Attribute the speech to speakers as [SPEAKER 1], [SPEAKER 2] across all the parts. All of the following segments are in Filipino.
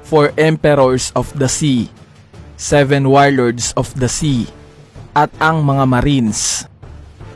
[SPEAKER 1] 4 Emperors of the Sea, 7 Warlords of the Sea, at ang mga Marines.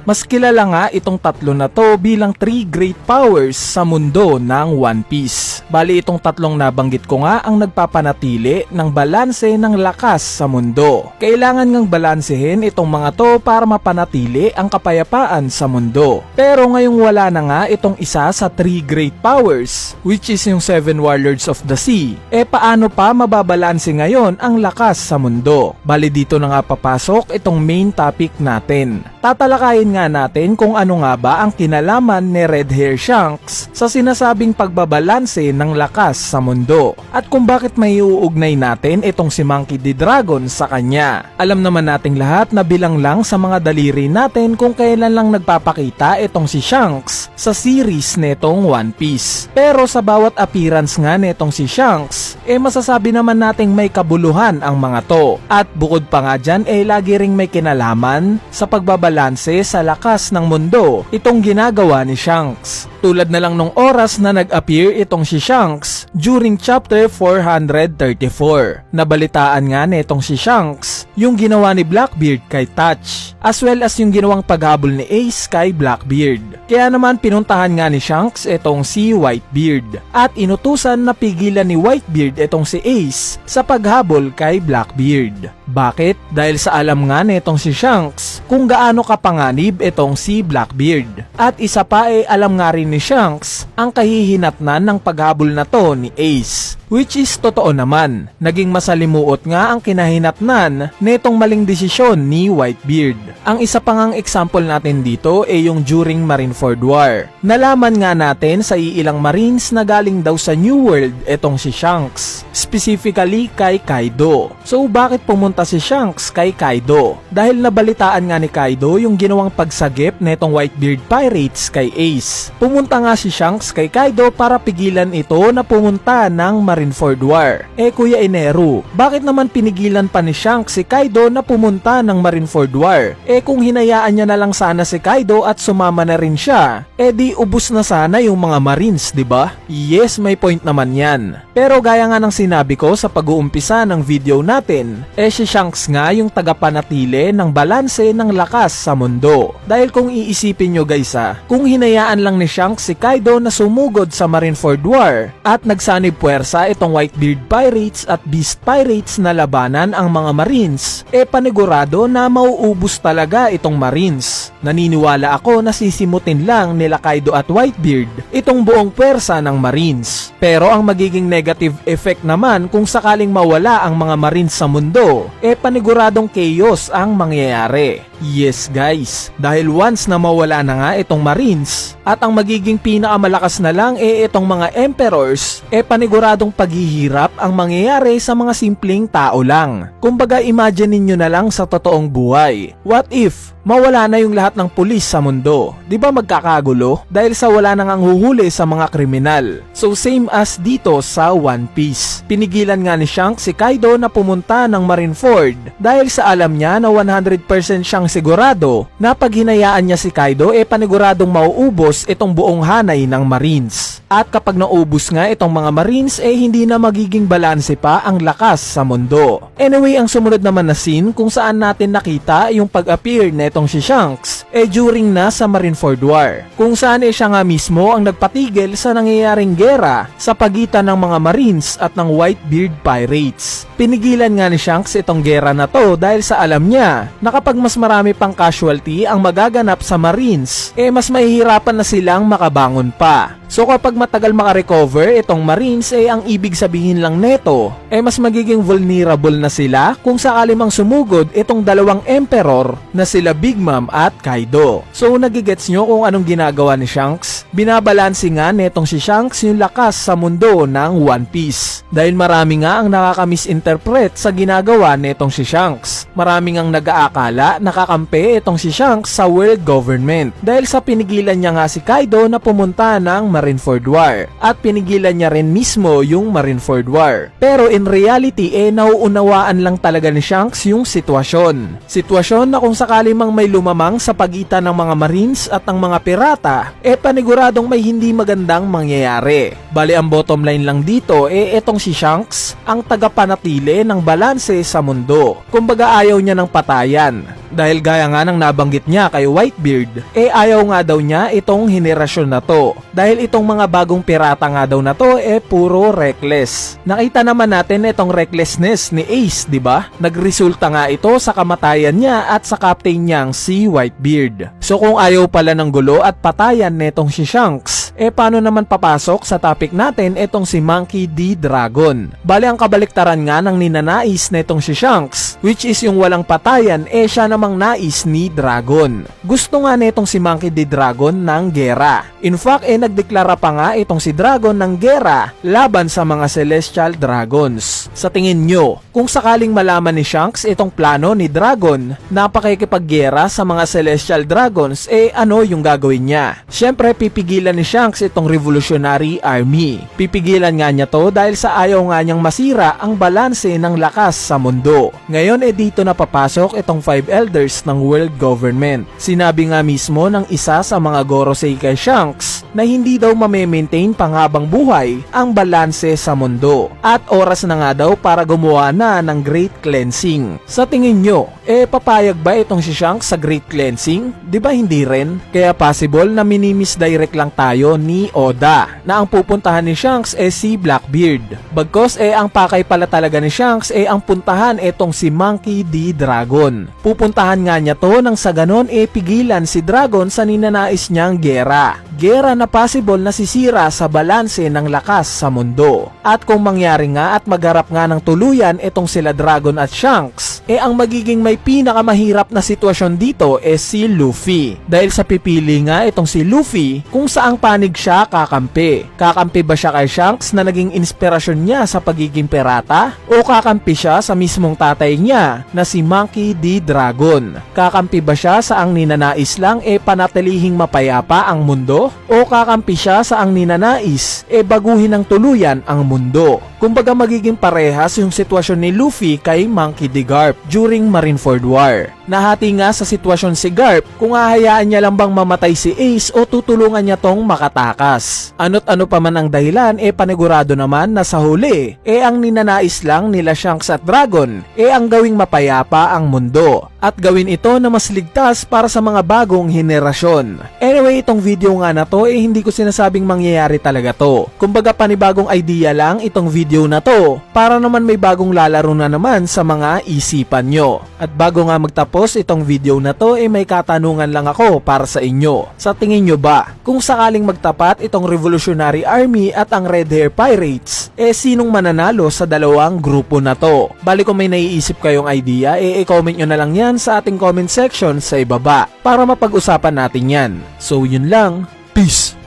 [SPEAKER 1] Mas kilala nga itong tatlo na to bilang 3 great powers sa mundo ng One Piece. Bali itong tatlong nabanggit ko nga ang nagpapanatili ng balanse ng lakas sa mundo. Kailangan ngang balansehin itong mga to para mapanatili ang kapayapaan sa mundo. Pero ngayong wala na nga itong isa sa 3 great powers, which is yung 7 Warlords of the Sea, paano pa mababalanse ngayon ang lakas sa mundo? Bali dito na nga papasok itong main topic natin. Tatalakayin nga natin kung ano nga ba ang kinalaman ni Red Hair Shanks sa sinasabing pagbabalanse ng lakas sa mundo at kung bakit may uugnay natin itong si Monkey D. Dragon sa kanya. Alam naman nating lahat na bilang lang sa mga daliri natin kung kailan lang nagpapakita itong si Shanks sa series netong One Piece. Pero sa bawat appearance nga netong si Shanks, masasabi naman nating may kabuluhan ang mga to. At bukod pa nga dyan, lagi ring may kinalaman sa pagbabalanse sa lakas ng mundo itong ginagawa ni Shanks. Tulad na lang nung oras na nag-appear itong si Shanks during chapter 434. Nabalitaan nga netong si Shanks yung ginawa ni Blackbeard kay Touch, as well as yung ginawang paghabol ni Ace kay Blackbeard. Kaya naman pinuntahan nga ni Shanks itong si Whitebeard at inutusan na pigilan ni Whitebeard itong si Ace sa paghabol kay Blackbeard. Bakit? Dahil sa alam nga netong si Shanks kung gaano kapanganib itong si Blackbeard. At isa pa alam nga rin ni Shanks ang kahihinatnan ng paghabol na to ni Ace. Which is totoo naman, naging masalimuot nga ang kinahinatnan netong maling desisyon ni Whitebeard. Ang isa pa ngang example natin dito yung during Marineford War. Nalaman nga natin sa iilang Marines na galing daw sa New World itong si Shanks, specifically kay Kaido. So bakit pumunta si Shanks kay Kaido? Dahil nabalitaan nga ni Kaido yung ginawang pagsagip netong Whitebeard Pirates kay Ace. Pumunta nga si Shanks kay Kaido para pigilan ito na pumunta ng Marineford War. Kuya Eneru, bakit naman pinigilan pa ni Shanks si Kaido na pumunta ng Marineford War? Kung hinayaan niya na lang sana si Kaido at sumama na rin siya, di ubos na sana yung mga Marines, diba? Yes, may point naman yan. Pero gaya nga ng sinabi ko sa pag-uumpisa ng video natin, si Shanks nga yung tagapanatili ng balanse ng lakas sa mundo. Dahil kung iisipin nyo guys kung hinayaan lang ni Shanks si Kaido na sumugod sa Marineford War at nagsanib puwersa itong Whitebeard Pirates at Beast Pirates na labanan ang mga Marines, panigurado na mauubos talaga itong Marines. Naniniwala ako na sisimutin lang nila Kaido at Whitebeard itong buong puwersa ng Marines. Pero ang magiging negative effect naman kung sakaling mawala ang mga Marines sa mundo, paniguradong chaos ang mangyayari. Yes guys, dahil once na mawala na nga itong Marines at ang magiging pinakamalakas na lang itong mga Emperors, paniguradong paghihirap ang mangyayari sa mga simpleng tao lang. Kumbaga imagine niyo na lang sa totoong buhay. What if mawala na yung lahat ng pulis sa mundo? Di ba magkakagulo? Dahil sa wala nang ang huhuli sa mga kriminal. So same as dito sa One Piece. Pinigilan nga ni Shanks si Kaido na pumunta ng Marineford dahil sa alam niya na 100% siyang sigurado na pag hinayaan niya si Kaido paniguradong mauubos itong buong hanay ng Marines. At kapag naubos nga itong mga Marines hindi na magiging balanse pa ang lakas sa mundo. Anyway, ang sumunod naman na scene kung saan natin nakita yung pag-appear na itong si Shanks during na sa Marineford War, kung saan siya nga mismo ang nagpatigil sa nangyayaring gera sa pagitan ng mga Marines at ng Whitebeard Pirates. Pinigilan nga ni Shanks itong gera na to dahil sa alam niya na kapag mas marami pang casualty ang magaganap sa Marines, mas mahihirapan na silang makabangon pa. So kapag matagal makarecover itong Marines, ang ibig sabihin lang neto, mas magiging vulnerable na sila kung sakali mang sumugod itong dalawang Emperor na sila Big Mom at Kaido. So nagigets nyo kung anong ginagawa ni Shanks? Binabalansi nga netong si Shanks yung lakas sa mundo ng One Piece. Dahil marami nga ang nakaka-misinterpret sa ginagawa netong si Shanks. Marami ngang nag-aakala nakakampi itong si Shanks sa world government dahil sa pinigilan niya nga si Kaido na pumunta ng Marineford War at pinigilan niya rin mismo yung Marineford War. Pero in reality nauunawaan lang talaga ni Shanks yung sitwasyon. Sitwasyon na kung sakali mang may lumamang sa pagitan ng mga Marines at ng mga pirata, paniguradong may hindi magandang mangyayari. Bali ang bottom line lang dito etong si Shanks ang tagapanatili ng balanse sa mundo. Kumbaga ayaw niya ng patayan. Dahil gaya nga ng nabanggit niya kay Whitebeard, ayaw nga daw niya itong henerasyon na to. Dahil itong mga bagong pirata nga daw na to puro reckless. Nakita naman natin itong recklessness ni Ace, di ba? Nagresulta nga ito sa kamatayan niya at sa captain niyang si Whitebeard. So kung ayaw pala ng gulo at patayan netong si Shanks, paano naman papasok sa topic natin itong si Monkey D. Dragon? Bali ang kabaliktaran nga ng ninanais netong si Shanks, which is yung walang patayan, siya namang nais ni Dragon. Gusto nga netong si Monkey D. Dragon ng gera. In fact, nagdeklara pa nga itong si Dragon ng gera laban sa mga Celestial Dragons. Sa tingin nyo, kung sakaling malaman ni Shanks itong plano ni Dragon na pakikipaggera sa mga Celestial Dragons, ano yung gagawin niya? Siyempre, pipigilan ni Shanks itong Revolutionary Army. Pipigilan nga niya to dahil sa ayaw nga niyang masira ang balanse ng lakas sa mundo. Ngayon, dito na papasok itong 5 elders ng world government. Sinabi nga mismo ng isa sa mga Gorosei kay Shanks na hindi daw mame-maintain panghabang buhay ang balanse sa mundo. At oras na nga daw para gumawa na ng Great Cleansing. Sa tingin nyo, papayag ba itong si Shanks sa Great Cleansing? Di ba hindi rin? Kaya possible na minimisdirect lang tayo ni Oda na ang pupuntahan ni Shanks si Blackbeard. Bagkos ang pakay pala talaga ni Shanks ang puntahan itong si Monkey D. Dragon. Pupuntahan nga niya to nang sa ganon pigilan si Dragon sa ninanais niyang gera. Gera na possible na sisira sa balanse ng lakas sa mundo. At kung mangyari nga at magharap nga ng tuluyan itong sila Dragon at Shanks, ang magiging may pinakamahirap na sitwasyon dito si Luffy. Dahil sa pipili nga itong si Luffy kung saang panig siya kakampi. Kakampi ba siya kay Shanks na naging inspirasyon niya sa pagiging pirata? O kakampi siya sa mismong tatay niya na si Monkey D. Dragon? Kakampi ba siya sa ang ninanais lang panatilihing mapayapa ang mundo? O kakampi siya sa ang ninanais baguhin ng tuluyan ang mundo? Kumbaga magiging parehas yung sitwasyon ni Luffy kay Monkey D. Garp during Marineford War. Nahati nga sa sitwasyon si Garp kung hahayaan niya lang bang mamatay si Ace o tutulungan niya tong makatakas. Ano't ano pa man ang dahilan panigurado naman na sa huli ang ninanais lang nila Shanks at Dragon ang gawing mapayapa ang mundo at gawin ito na mas ligtas para sa mga bagong henerasyon. Anyway, itong video nga na to hindi ko sinasabing mangyayari talaga to. Kumbaga panibagong idea lang itong video na to para naman may bagong lalaro na naman sa mga isipan nyo. At bago nga magtapos itong video na to may katanungan lang ako para sa inyo. Sa tingin nyo ba, kung sakaling magtapat itong Revolutionary Army at ang Red Hair Pirates, sinong mananalo sa dalawang grupo na to? Bali kung may naiisip kayong idea, i-comment nyo na lang yan sa ating comment section sa ibaba para mapag-usapan natin yan. So yun lang, peace!